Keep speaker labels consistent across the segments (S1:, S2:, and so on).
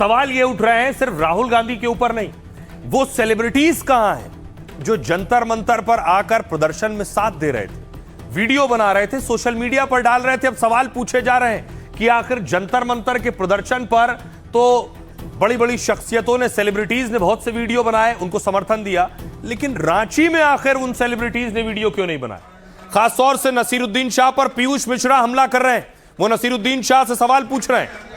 S1: सवाल ये उठ रहे हैं सिर्फ राहुल गांधी के ऊपर नहीं, वो सेलिब्रिटीज कहां हैं जो जंतर मंतर पर आकर प्रदर्शन में साथ दे रहे थे, वीडियो बना रहे थे, सोशल मीडिया पर डाल रहे थे। अब सवाल पूछे जा रहे हैं कि आखिर जंतर मंतर के प्रदर्शन पर तो बड़ी बड़ी शख्सियतों ने, सेलिब्रिटीज ने बहुत से वीडियो बनाए, उनको समर्थन दिया, लेकिन रांची में आखिर उन सेलिब्रिटीज ने वीडियो क्यों नहीं बनाए? खासतौर से नसीरुद्दीन शाह पर पीयूष मिश्रा हमला कर रहे हैं। वो नसीरुद्दीन शाह से सवाल पूछ रहे हैं।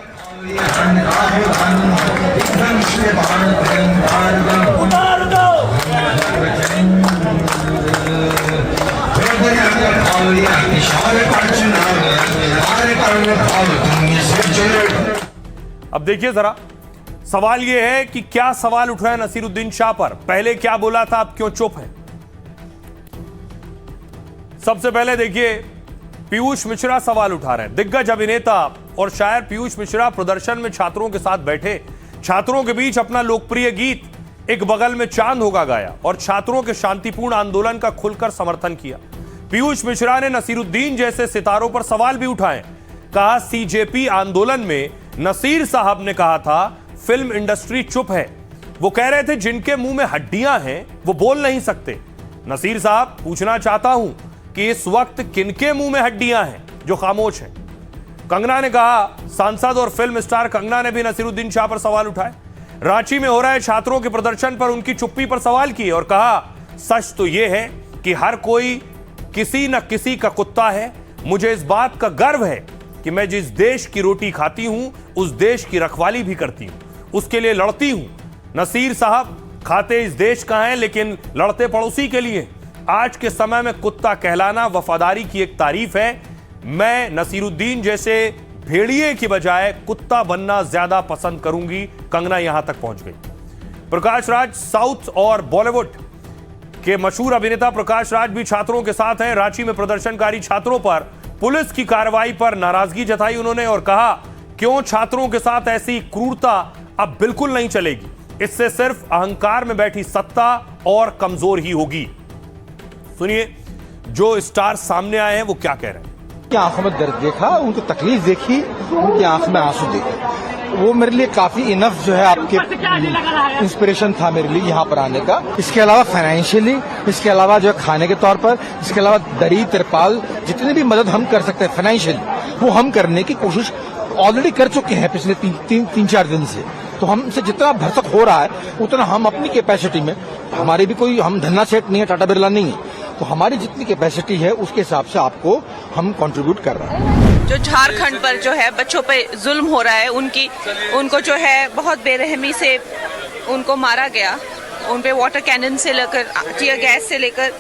S1: अब देखिए जरा, सवाल यह है कि क्या सवाल उठ रहा है नसीरुद्दीन शाह पर? पहले क्या बोला था, अब क्यों चुप है? सबसे पहले देखिए, पीयूष मिश्रा सवाल उठा रहे हैं। दिग्गज अभिनेता और शायर पीयूष मिश्रा प्रदर्शन में छात्रों के साथ बैठे, छात्रों के बीच अपना लोकप्रिय गीत एक बगल में चांद होगा गाया और छात्रों के शांतिपूर्ण आंदोलन का खुलकर समर्थन किया। पीयूष मिश्रा ने नसीरुद्दीन जैसे सितारों पर सवाल भी उठाए। कहा, सीजेपी आंदोलन में नसीर साहब ने कहा था फिल्म इंडस्ट्री चुप है। वो कह रहे थे जिनके मुंह में हड्डियां हैं वो बोल नहीं सकते। नसीर साहब, पूछना चाहता हूं कि इस वक्त किनके मुंह में हड्डियां हैं जो खामोश हैं? कंगना ने कहा, सांसद और फिल्म स्टार कंगना ने भी नसीरुद्दीन शाह पर सवाल उठाए। रांची में हो रहे छात्रों के प्रदर्शन पर उनकी चुप्पी पर सवाल किए और कहा, सच तो यह है कि हर कोई किसी न किसी का कुत्ता है। मुझे इस बात का गर्व है कि मैं जिस देश की रोटी खाती हूं उस देश की रखवाली भी करती हूं, उसके लिए लड़ती हूं। नसीर साहब, खाते इस देश का हैं लेकिन लड़ते पड़ोसी के लिए। आज के समय में कुत्ता कहलाना वफादारी की एक तारीफ है। मैं नसीरुद्दीन जैसे भेड़िए की बजाय कुत्ता बनना ज्यादा पसंद करूंगी। कंगना यहां तक पहुंच गई। प्रकाश राज, साउथ और बॉलीवुड के मशहूर अभिनेता प्रकाश राज भी छात्रों के साथ हैं। रांची में प्रदर्शनकारी छात्रों पर पुलिस की कार्रवाई पर नाराजगी जताई उन्होंने और कहा, क्यों छात्रों के साथ ऐसी क्रूरता अब बिल्कुल नहीं चलेगी। इससे सिर्फ अहंकार में बैठी सत्ता और कमजोर ही होगी। सुनिए जो स्टार सामने आए हैं वो क्या कह रहे हैं।
S2: उनकी आंखों में दर्द देखा, उनको तकलीफ देखी, उनकी आंख में आंसू देखे। वो मेरे लिए काफी इनफ जो है आपके इंस्पिरेशन था मेरे लिए यहाँ पर आने का। इसके अलावा फाइनेंशियली, इसके अलावा जो है खाने के तौर पर, इसके अलावा दरी तिरपाल, जितनी भी मदद हम कर सकते हैं फाइनेंशियली वो हम करने की कोशिश ऑलरेडी कर चुके हैं पिछले तीन चार दिन से। तो हमसे जितना भरसक हो रहा है उतना हम अपनी कैपेसिटी में, हमारी भी कोई, हम धन्ना सेठ नहीं है, टाटा बिरला नहीं है, तो हमारी जितनी कैपेसिटी है उसके हिसाब से आपको हम कंट्रीब्यूट कर रहे हैं।
S3: जो झारखंड पर जो है बच्चों पे जुल्म हो रहा है, उनको जो है बहुत बेरहमी से उनको मारा गया, उन पे वाटर कैनन से लेकर टीयर गैस से लेकर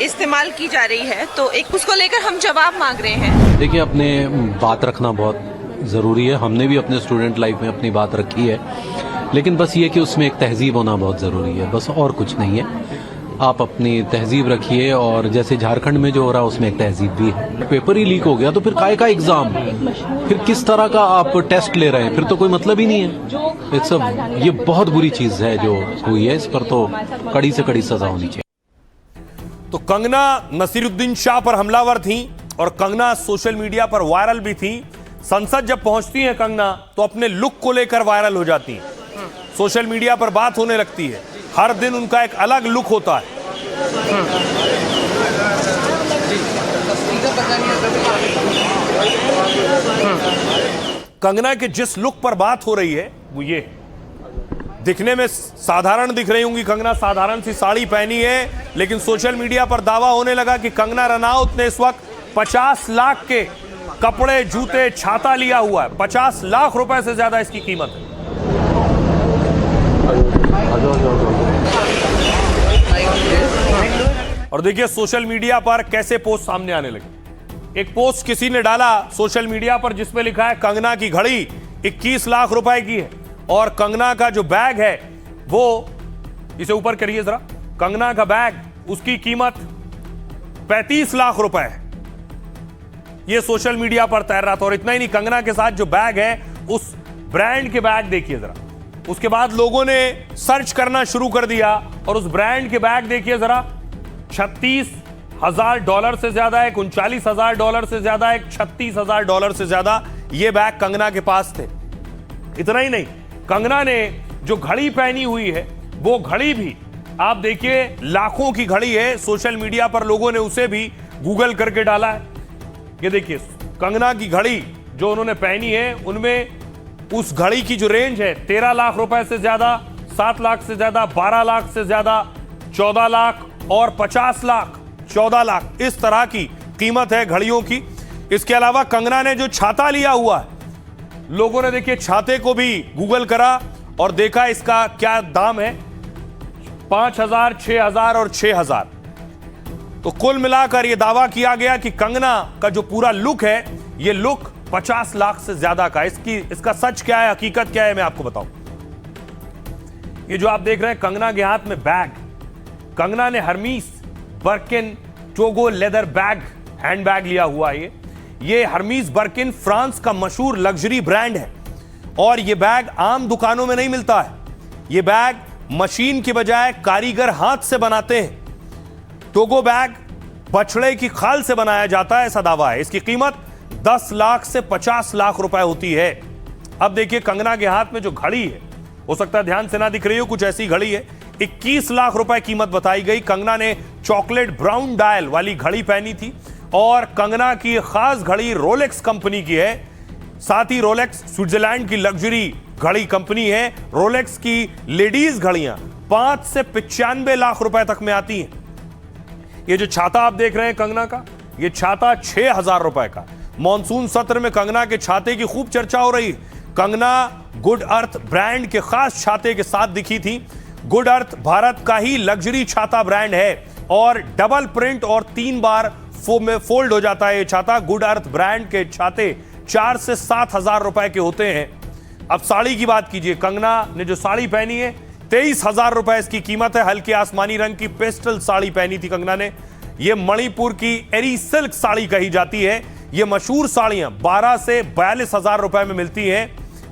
S3: इस्तेमाल की जा रही है, तो एक उसको लेकर हम जवाब मांग रहे हैं।
S4: देखिए, अपने बात रखना बहुत ज़रूरी है। हमने भी अपने स्टूडेंट लाइफ में अपनी बात रखी है, लेकिन बस ये कि उसमें एक तहजीब होना बहुत ज़रूरी है, बस और कुछ नहीं है। आप अपनी तहजीब रखिए और जैसे झारखंड में जो हो रहा है उसमें एक तहजीब भी है। पेपर ही लीक हो गया तो फिर काय का एग्जाम, फिर किस तरह का आप टेस्ट ले रहे हैं, फिर तो कोई मतलब ही नहीं है। इट्स ये बहुत बुरी चीज़ है जो हुई है, इस पर तो कड़ी से कड़ी सजा होनी चाहिए।
S1: तो कंगना नसीरुद्दीन शाह पर हमलावर थी और कंगना सोशल मीडिया पर वायरल भी थी। संसद जब पहुंचती है कंगना तो अपने लुक को लेकर वायरल हो जाती है, सोशल मीडिया पर बात होने लगती है। हर दिन उनका एक अलग लुक होता है। कंगना के जिस लुक पर बात हो रही है वो ये, दिखने में साधारण दिख रही होंगी कंगना, साधारण सी साड़ी पहनी है, लेकिन सोशल मीडिया पर दावा होने लगा कि कंगना रनौत ने इस वक्त 50 लाख के कपड़े, जूते, छाता लिया हुआ है। 50 लाख रुपए से ज्यादा इसकी कीमत है। और देखिए सोशल मीडिया पर कैसे पोस्ट सामने आने लगे। एक पोस्ट किसी ने डाला सोशल मीडिया पर जिसमें लिखा है, कंगना की घड़ी 21 लाख रुपए की है और कंगना का जो बैग है वो, इसे ऊपर करिए जरा, कंगना का बैग, उसकी कीमत 35 लाख रुपए है। ये सोशल मीडिया पर तैर रहा था। और इतना ही नहीं, कंगना के साथ जो बैग है उस ब्रांड के बैग देखिए जरा। उसके बाद लोगों ने सर्च करना शुरू कर दिया और उस ब्रांड के बैग देखिए जरा, $36,000 से ज्यादा है, $39,000 से ज्यादा है, $36,000 से ज्यादा ये बैग कंगना के पास थे। इतना ही नहीं, कंगना ने जो घड़ी पहनी हुई है वो घड़ी भी आप देखिए लाखों की घड़ी है। सोशल मीडिया पर लोगों ने उसे भी गूगल करके डाला है। ये देखिए कंगना की घड़ी जो उन्होंने पहनी है, उनमें उस घड़ी की जो रेंज है 13 लाख रुपए से ज्यादा, 7 लाख से ज्यादा, 12 लाख से ज्यादा, 14 लाख और 50 लाख, 14 लाख, इस तरह की कीमत है घड़ियों की। इसके अलावा कंगना ने जो छाता लिया हुआ है, लोगों ने देखिए छाते को भी गूगल करा और देखा इसका क्या दाम है, 5,000, 6,000 और 6,000। तो कुल मिलाकर यह दावा किया गया कि कंगना का जो पूरा लुक है, यह लुक 50 लाख से ज्यादा का। इसका सच क्या है, हकीकत क्या है, मैं आपको बताऊं। ये जो आप देख रहे हैं कंगना के हाथ में बैग, कंगना ने Hermes Birkin Togo leather bag, hand bag लिया हुआ है। ये हर्मीस बर्किन फ्रांस का मशहूर लग्जरी ब्रांड है और यह बैग आम दुकानों में नहीं मिलता है। यह बैग मशीन के बजाय कारीगर हाथ से बनाते हैं। टोगो बैग बछड़े की खाल से बनाया जाता है, ऐसा दावा है। इसकी कीमत 10 लाख से 50 लाख रुपए होती है। अब देखिए कंगना के हाथ में जो घड़ी है, हो सकता है ध्यान से ना दिख रही हो, कुछ ऐसी घड़ी है, 21 लाख रुपए कीमत बताई गई। कंगना ने चॉकलेट ब्राउन डायल वाली घड़ी पहनी थी और कंगना की खास घड़ी रोलेक्स कंपनी की है। साथ ही रोलेक्स स्विट्जरलैंड की लग्जरी घड़ी कंपनी है। रोलेक्स की लेडीज घड़ियां 5 से 95 लाख रुपए तक में आती हैं। ये जो छाता आप देख रहे हैं कंगना का, ये छाता 6,000 रुपए का। मॉनसून सत्र में कंगना के छाते की खूब चर्चा हो रही। कंगना गुड अर्थ ब्रांड के खास छाते के साथ दिखी थी। गुड अर्थ भारत का ही लग्जरी छाता ब्रांड है और डबल प्रिंट और 3 बार में फोल्ड हो जाता है। ये छाता गुड अर्थ ब्रांड के छाते 4 से 7,000 रुपए के होते हैं। अब साड़ी की बात कीजिए, कंगना ने जो साड़ी पहनी है 23,000 रुपए इसकी कीमत है। हल्के आसमानी रंग की पेस्टल साड़ी पहनी थी कंगना ने। यह मणिपुर की एरी सिल्क साड़ी कही जाती है। यह मशहूर साड़ियां 12 से 42,000 रुपए में मिलती हैं।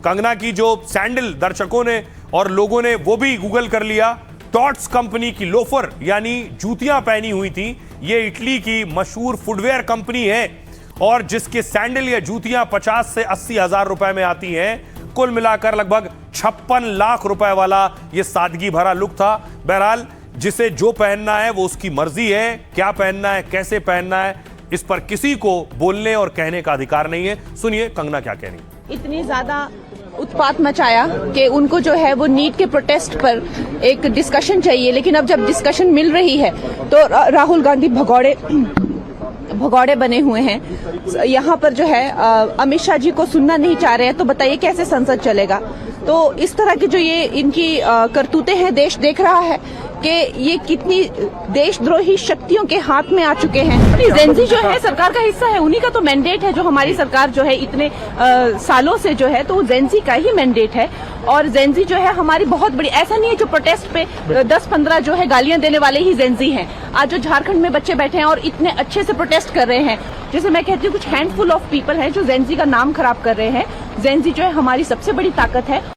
S1: कंगना की जो सैंडल दर्शकों ने और लोगों ने वो भी गूगल कर लिया। टॉट्स कंपनी की लोफर यानी जूतियां पहनी हुई थी। यह इटली की मशहूर फुटवेयर कंपनी है और जिसके सैंडल या जूतियां 50 से 80,000 रुपए में आती हैं। कुल मिलाकर लगभग 56 लाख रुपए वाला यह सादगी भरा लुक था। बहरहाल जिसे जो पहनना है वो उसकी मर्जी है, क्या पहनना है, कैसे पहनना है, इस पर किसी को बोलने और कहने का अधिकार नहीं है। सुनिए कंगना क्या कह रही है।
S3: इतनी ज्यादा उत्पात मचाया कि उनको जो है वो नीट के प्रोटेस्ट पर एक डिस्कशन चाहिए, लेकिन अब जब डिस्कशन मिल रही है तो राहुल गांधी भगौड़े बने हुए हैं। यहाँ पर जो है अमित शाह जी को सुनना नहीं चाह रहे हैं, तो बताइए कैसे संसद चलेगा। तो इस तरह की जो ये इनकी करतूतें हैं, देश देख रहा है कि ये कितनी देशद्रोही शक्तियों के हाथ में आ चुके हैं। जेंजी जो है सरकार का हिस्सा है, उन्हीं का तो मैंडेट है। जो हमारी सरकार जो है इतने सालों से जो है, तो जेंजी का ही मैंडेट है। और जेंजी जो है हमारी बहुत बड़ी, ऐसा नहीं है जो प्रोटेस्ट पे 10-15 जो है गालियां देने वाले ही जेंजी हैं। आज जो झारखंड में बच्चे बैठे हैं और इतने अच्छे से प्रोटेस्ट कर रहे हैं, जैसे मैं कहती हूँ कुछ हैंडफुल ऑफ पीपल हैं जो जेंजी का नाम खराब कर रहे हैं। जेंजी जो है हमारी सबसे बड़ी ताकत है।